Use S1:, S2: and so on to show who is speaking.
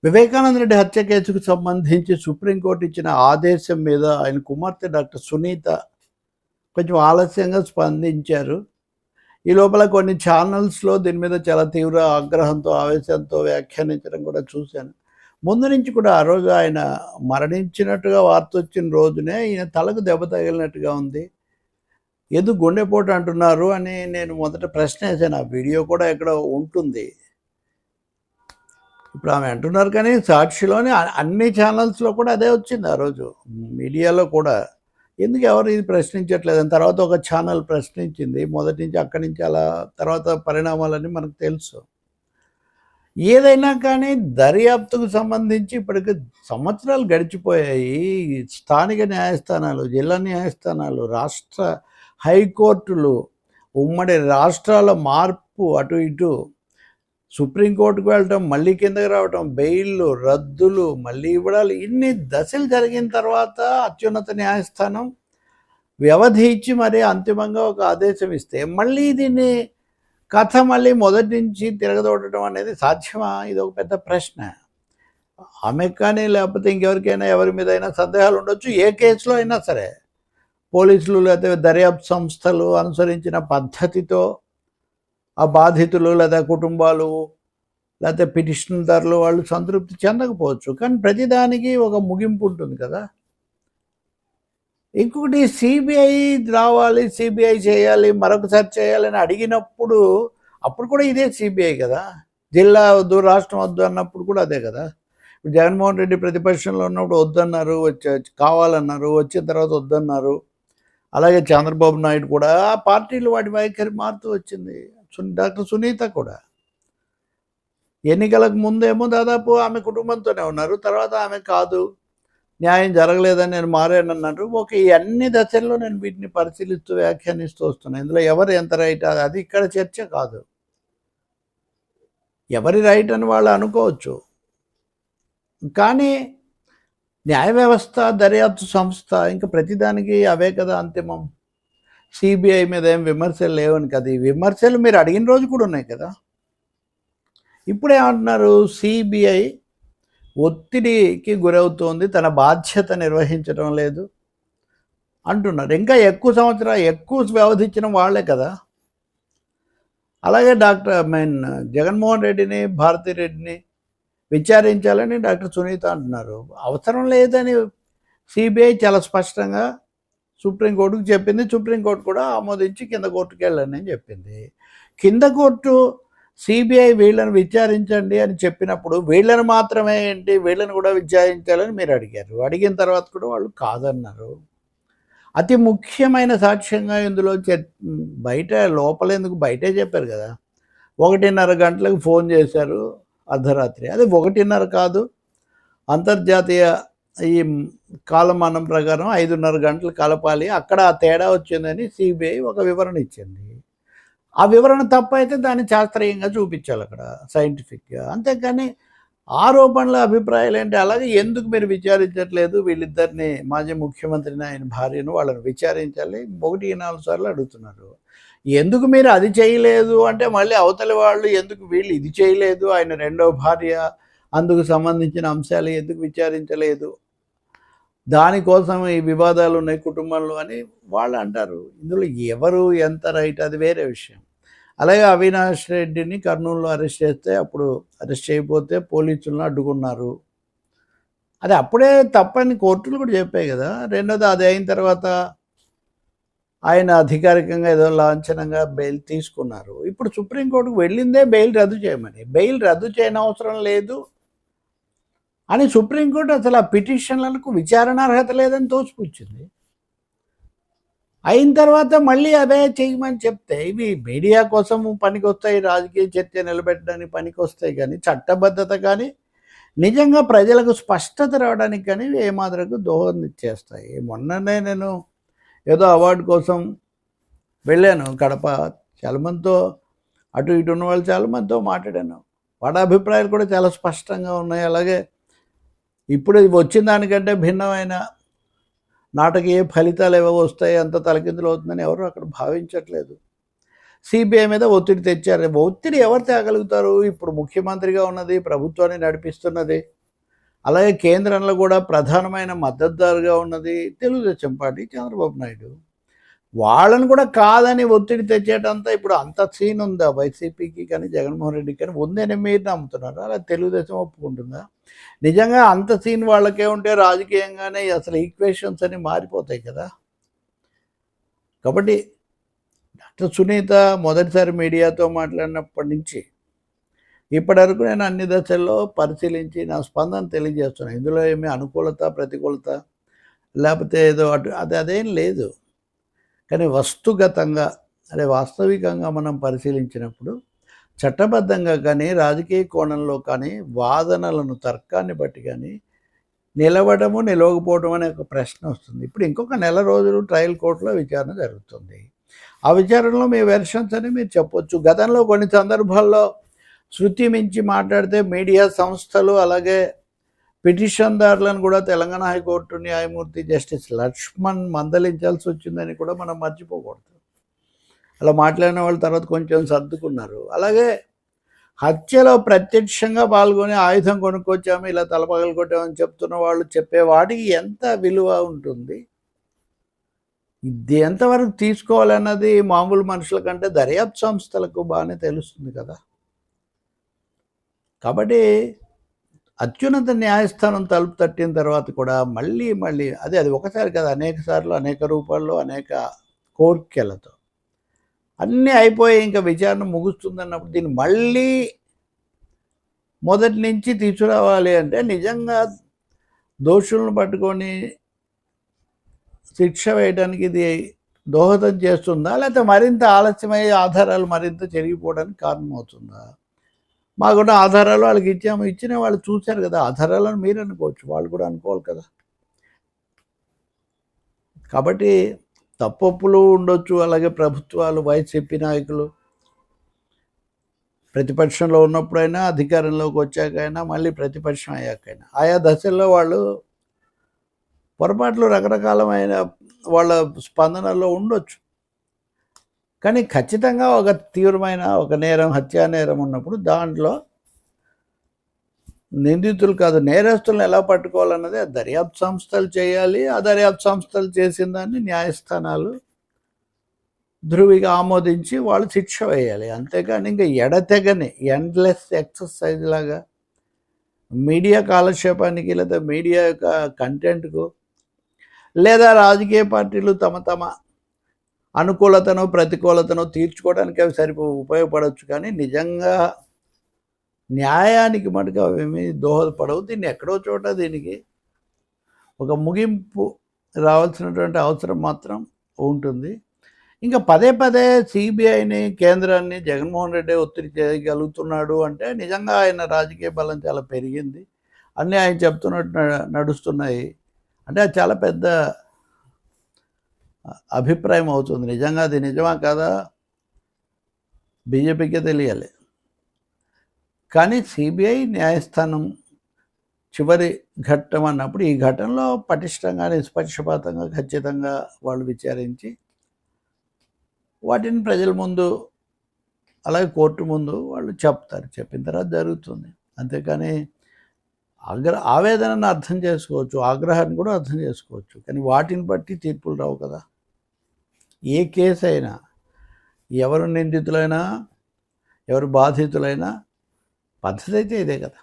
S1: వివేకానంద రెడ్డి హత్య కేసుకు సంబంధించి సుప్రీంకోర్టు ఇచ్చిన ఆదేశం మీద ఆయన కుమార్తె డాక్టర్ సునీత కొంచెం ఆలస్యంగా స్పందించారు. ఈ లోపల కొన్ని ఛానల్స్లో దీని మీద చాలా తీవ్ర ఆగ్రహంతో, ఆవేశంతో వ్యాఖ్యానించడం కూడా చూశాను. ముందు నుంచి కూడా ఆ రోజు ఆయన మరణించినట్టుగా వార్త వచ్చిన రోజునే ఈయన తలకు దెబ్బ తగిలినట్టుగా ఉంది. ఎందుకు గుండెపోటు అంటున్నారు అని నేను మొదట ప్రశ్న వేసాను. ఆ వీడియో కూడా ఎక్కడో ఉంటుంది. ఇప్పుడు ఆమె అంటున్నారు, కానీ సాక్షిలోని అన్ని ఛానల్స్లో కూడా అదే వచ్చింది ఆ రోజు, మీడియాలో కూడా. ఎందుకు ఎవరు ఇది ప్రశ్నించట్లేదని తర్వాత ఒక ఛానల్ ప్రశ్నించింది. మొదటి నుంచి అక్కడి నుంచి అలా తర్వాత పరిణామాలన్నీ మనకు తెలుసు. ఏదైనా కానీ దర్యాప్తుకు సంబంధించి ఇప్పటికి సంవత్సరాలు గడిచిపోయాయి. స్థానిక న్యాయస్థానాలు, జిల్లా న్యాయస్థానాలు, రాష్ట్ర హైకోర్టులు, ఉమ్మడి రాష్ట్రాల మార్పు, అటు ఇటు సుప్రీంకోర్టుకు వెళ్ళటం, మళ్ళీ కిందకి రావటం, బెయిల్లు, రద్దులు, మళ్ళీ ఇవ్వడాలు, ఇన్ని దశలు జరిగిన తర్వాత అత్యున్నత న్యాయస్థానం వ్యవధి ఇచ్చి మరీ అంతిమంగా ఒక ఆదేశం ఇస్తే మళ్ళీ దీన్ని కథ మళ్ళీ మొదటి నుంచి తిరగదోడటం అనేది సాధ్యమా? ఇది ఒక పెద్ద ప్రశ్న. ఆమెకు కానీ లేకపోతే ఇంకెవరికైనా ఎవరి మీద అయినా సందేహాలు ఉండొచ్చు. ఏ కేసులో అయినా సరే పోలీసులు లేకపోతే దర్యాప్తు సంస్థలు అనుసరించిన పద్ధతితో ఆ బాధితులు లేదా కుటుంబాలు లేకపోతే పిటిషన్దారులు వాళ్ళు సంతృప్తి చెందకపోవచ్చు. కానీ ప్రతిదానికి ఒక ముగింపు ఉంటుంది కదా. ఇంకొకటి, సిబిఐ రావాలి, సిబిఐ చేయాలి, మరొకసారి చేయాలని అడిగినప్పుడు అప్పుడు కూడా ఇదే సిబిఐ కదా. జిల్లా వద్దు, రాష్ట్రం వద్దు అన్నప్పుడు కూడా అదే కదా. ఇప్పుడు జగన్మోహన్ రెడ్డి ప్రతిపక్షంలో ఉన్నప్పుడు వద్దన్నారు, కావాలన్నారు, వచ్చిన తర్వాత వద్దన్నారు. అలాగే చంద్రబాబు నాయుడు కూడా ఆ పార్టీలు వాటి వైఖరి మారుతూ వచ్చింది. డాక్టర్ సునీత కూడా ఎన్నికలకు ముందేమో దాదాపు ఆమె కుటుంబంతోనే ఉన్నారు. తర్వాత ఆమె కాదు, న్యాయం జరగలేదని నేను మారానన్నారు. ఈ అన్ని దశల్లో నేను వీటిని పరిశీలిస్తూ వ్యాఖ్యానిస్తూ వస్తున్నాను. ఇందులో ఎవరు ఎంత రైట్ అది ఇక్కడ చర్చ కాదు. ఎవరి రైట్ అని వాళ్ళు అనుకోవచ్చు, కానీ న్యాయ వ్యవస్థ, దర్యాప్తు సంస్థ ఇంకా ప్రతిదానికి అవే కదా అంతిమం. సిబిఐ మీద ఏం విమర్శలు లేవని కదా. ఈ విమర్శలు మీరు అడిగిన రోజు కూడా ఉన్నాయి కదా. ఇప్పుడేమంటున్నారు, సిబిఐ ఒత్తిడికి గురవుతోంది, తన బాధ్యత నిర్వహించడం లేదు అంటున్నారు. ఇంకా ఎక్కువ వ్యవధి ఇచ్చిన వాళ్ళే కదా. అలాగే జగన్మోహన్ రెడ్డిని, భారతిరెడ్డిని విచారించాలని డాక్టర్ సునీత అంటున్నారు. అవసరం లేదని సిబిఐ చాలా స్పష్టంగా సుప్రీంకోర్టుకు చెప్పింది. సుప్రీంకోర్టు కూడా ఆమోదించి కింద కోర్టుకు వెళ్ళండి అని చెప్పింది. కింద కోర్టు సిబిఐ వీళ్ళని విచారించండి అని చెప్పినప్పుడు వీళ్ళని మాత్రమే ఏంటి, వీళ్ళని కూడా విచారించాలని మీరు అడిగారు. అడిగిన తర్వాత కూడా వాళ్ళు కాదన్నారు. అతి ముఖ్యమైన సాక్ష్యంగా ఇందులో బయట, లోపలేందుకు బయటే చెప్పారు కదా. 1:30 గంటలకు ఫోన్ చేశారు అర్ధరాత్రి. అది 1:30 కాదు, అంతర్జాతీయ ఈ కాలమానం ప్రకారం 5:30 గంటలు కలపాలి. అక్కడ ఆ తేడా వచ్చిందని సిబిఐ ఒక వివరణ ఇచ్చింది. ఆ వివరణ తప్పు అయితే దాన్ని శాస్త్రీయంగా చూపించాలి అక్కడ, సైంటిఫిక్గా. అంతేకాని ఆరోపణల అభిప్రాయాలు ఏంటి, అలాగే ఎందుకు మీరు విచారించట్లేదు వీళ్ళిద్దరిని, మాజీ ముఖ్యమంత్రిని ఆయన భార్యను, వాళ్ళని విచారించాలి 1-4 సార్లు అడుగుతున్నారు. ఎందుకు మీరు అది చేయలేదు అంటే మళ్ళీ అవతలి వాళ్ళు ఎందుకు వీళ్ళు ఇది చేయలేదు, ఆయన రెండవ భార్య, అందుకు సంబంధించిన అంశాలు ఎందుకు విచారించలేదు, దానికోసం ఈ వివాదాలు ఉన్నాయి కుటుంబంలో అని వాళ్ళు అంటారు. ఇందులో ఎవరు ఎంత రైట్ అది వేరే విషయం. అలాగే అవినాష్ రెడ్డిని కర్నూలులో అరెస్ట్ చేస్తే, అప్పుడు అరెస్ట్ చేయకపోతే పోలీసులను అడ్డుకున్నారు. అది అప్పుడే తప్పని కోర్టులు కూడా చెప్పాయి కదా. రెండోది, అది అయిన తర్వాత ఆయన అధికారికంగా ఏదో లాంఛనంగా బెయిల్ తీసుకున్నారు. ఇప్పుడు సుప్రీంకోర్టుకు వెళ్ళిందే బెయిల్ రద్దు చేయమని. బెయిల్ రద్దు చేయనవసరం లేదు అని సుప్రీంకోర్టు అసలు ఆ పిటిషన్లకు విచారణార్హత లేదని తోసిపుచ్చింది. అయిన తర్వాత మళ్ళీ అవే చేయమని చెప్తే ఇవి మీడియా కోసం పనికొస్తాయి, రాజకీయ చర్చ నిలబెట్టడానికి పనికొస్తాయి, కానీ చట్టబద్ధత కానీ నిజంగా ప్రజలకు స్పష్టత రావడానికి కానీ ఏమాత్రకు దోహదం చేస్తాయి. మొన్ననే నేను ఏదో అవార్డు కోసం వెళ్ళాను కడప. చాలామందితో, అటు ఇటు ఉన్న వాళ్ళు చాలామందితో మాట్లాడాను. వాళ్ళ అభిప్రాయాలు కూడా చాలా స్పష్టంగా ఉన్నాయి. అలాగే ఇప్పుడు వచ్చిన దానికంటే భిన్నమైన నాటకీయ ఫలితాలు ఏవో వస్తాయి, అంత తలకిందులు అవుతుందని ఎవరు అక్కడ భావించట్లేదు. సిబిఐ మీద ఒత్తిడి తెచ్చారు. ఒత్తిడి ఎవరు తేగలుగుతారు? ఇప్పుడు ముఖ్యమంత్రిగా ఉన్నది, ప్రభుత్వాన్ని నడిపిస్తున్నది, అలాగే కేంద్రంలో కూడా ప్రధానమైన మద్దతుదారుగా ఉన్నది తెలుగుదేశం పార్టీ, చంద్రబాబు నాయుడు. వాళ్ళని కూడా కాదని ఒత్తిడి తెచ్చేటంతా ఇప్పుడు అంత సీన్ ఉందా వైసీపీకి కానీ జగన్మోహన్ రెడ్డికి కానీ? ఉందని మీరు నమ్ముతున్నారు, అలా తెలుగుదేశం ఒప్పుకుంటుందా? నిజంగా అంత సీన్ వాళ్ళకే ఉంటే రాజకీయంగానే అసలు ఈక్వేషన్స్ అని మారిపోతాయి కదా. కాబట్టి డాక్టర్ సునీత మొదటిసారి మీడియాతో మాట్లాడినప్పటి నుంచి ఇప్పటివరకు నేను అన్ని దశల్లో పరిశీలించి నా స్పందన తెలియజేస్తున్నాను. ఇందులో ఏమీ అనుకూలత, ప్రతికూలత లేకపోతే ఏదో అదేం లేదు. కానీ వస్తుగతంగా వాస్తవికంగా మనం పరిశీలించినప్పుడు చట్టబద్ధంగా కానీ రాజకీయ కోణంలో కానీ వాదనలను తర్కాన్ని బట్టి కానీ నిలవడము నిలవకపోవడం అనే ఒక ప్రశ్న వస్తుంది. ఇప్పుడు ఇంకొక నెల రోజులు ట్రయల్ కోర్టులో విచారణ జరుగుతుంది. ఆ విచారణలో మీ వెర్షన్స్ అని మీరు చెప్పొచ్చు. గతంలో కొన్ని సందర్భాల్లో శృతి మించి మాట్లాడితే మీడియా సంస్థలు అలాగే పిటిషన్దారులను కూడా తెలంగాణ హైకోర్టు న్యాయమూర్తి జస్టిస్ లక్ష్మణ్ మందలించాల్సి వచ్చిందని కూడా మనం మర్చిపోకూడదు. అలా మాట్లాడిన వాళ్ళు తర్వాత కొంచెం సర్దుకున్నారు. అలాగే హత్యలో ప్రత్యక్షంగా పాల్గొని ఆయుధం కొనుక్కొచ్చాము, ఇలా తలపగలు కొట్టామని చెప్తున్న వాళ్ళు చెప్పే వాటికి ఎంత విలువ ఉంటుంది? ఇది ఎంతవరకు తీసుకోవాలన్నది మామూలు మనుషుల కంటే దర్యాప్తు సంస్థలకు బాగానే తెలుస్తుంది కదా. కాబట్టి అత్యున్నత న్యాయస్థానం తలుపు తట్టిన తర్వాత కూడా మళ్ళీ అది ఒకసారి కదా, అనేక సార్లు అనేక రూపాల్లో అనేక కోర్కెలతో అన్నీ అయిపోయి ఇంకా విచారణ ముగుస్తుందన్నప్పుడు దీన్ని మళ్ళీ మొదటి నుంచి తీసుకురావాలి అంటే నిజంగా దోషులను పట్టుకొని శిక్ష వేయడానికి ఇది దోహదం చేస్తుందా, లేకపోతే మరింత ఆలస్యమయ్యే ఆధారాలు మరింత చెరిగిపోవడానికి కారణమవుతుందా? మాకున్న ఆధారాలు వాళ్ళకి ఇచ్చాము, ఇచ్చిన వాళ్ళు చూశారు కదా, ఆధారాలను మీరు అనుకోవచ్చు, వాళ్ళు కూడా అనుకోవాలి కదా. కాబట్టి తప్పొప్పులు ఉండొచ్చు. అలాగే ప్రభుత్వాలు, వైసీపీ నాయకులు ప్రతిపక్షంలో ఉన్నప్పుడైనా అధికారంలోకి వచ్చాకైనా మళ్ళీ ప్రతిపక్షం అయ్యాకైనా ఆయా దశల్లో వాళ్ళు పొరపాట్లు రకరకాలమైన వాళ్ళ స్పందనలో ఉండొచ్చు. కానీ ఖచ్చితంగా ఒక తీవ్రమైన ఒక నేరం, హత్యా నేరం ఉన్నప్పుడు దాంట్లో నిందితులు కాదు నేరస్తులను ఎలా పట్టుకోవాలన్నది ఆ దర్యాప్తు సంస్థలు చేయాలి. ఆ దర్యాప్తు సంస్థలు చేసిన దాన్ని న్యాయస్థానాలు ధృవిగా ఆమోదించి వాళ్ళు శిక్ష వేయాలి. అంతేకాని ఇంకా ఎడతెగని ఎండ్లెస్ ఎక్సర్సైజ్ లాగా మీడియా కాలక్షేపానికి లేదా మీడియా యొక్క కంటెంట్కు లేదా రాజకీయ పార్టీలు తమ అనుకూలతను ప్రతికూలతను తీర్చుకోవడానికి అవి ఉపయోగపడవచ్చు. కానీ నిజంగా న్యాయానికి మటుకు అవేమీ దోహదపడవు. దీన్ని ఎక్కడో చోట దీనికి ఒక ముగింపు రావాల్సినటువంటి అవసరం మాత్రం ఉంటుంది. ఇంకా పదే సిబిఐని, కేంద్రాన్ని జగన్మోహన్ రెడ్డి ఒత్తిడి చేయగలుగుతున్నాడు అంటే నిజంగా ఆయన రాజకీయ బలం చాలా పెరిగింది, అన్నీ ఆయన చెప్తున్నట్టు నడుస్తున్నాయి అంటే అది చాలా పెద్ద అభిప్రాయం అవుతుంది. నిజంగా అది నిజమా కాదా బీజేపీకే తెలియాలి. కానీ సిబిఐ న్యాయస్థానం చివరి ఘట్టం అన్నప్పుడు ఈ ఘటనలో పటిష్టంగా, నిష్పక్షపాతంగా, ఖచ్చితంగా వాళ్ళు విచారించి వాటిని ప్రజల ముందు అలాగే కోర్టు ముందు వాళ్ళు చెప్తారు. చెప్పిన తర్వాత జరుగుతుంది. అంతేకాని ఆవేదనను అర్థం చేసుకోవచ్చు, ఆగ్రహాన్ని కూడా అర్థం చేసుకోవచ్చు, కానీ వాటిని బట్టి తీర్పులు రావు కదా. ఏ కేసు అయినా ఎవరు నిందితులైనా ఎవరు బాధితులైనా పద్ధతి అయితే ఇదే కదా.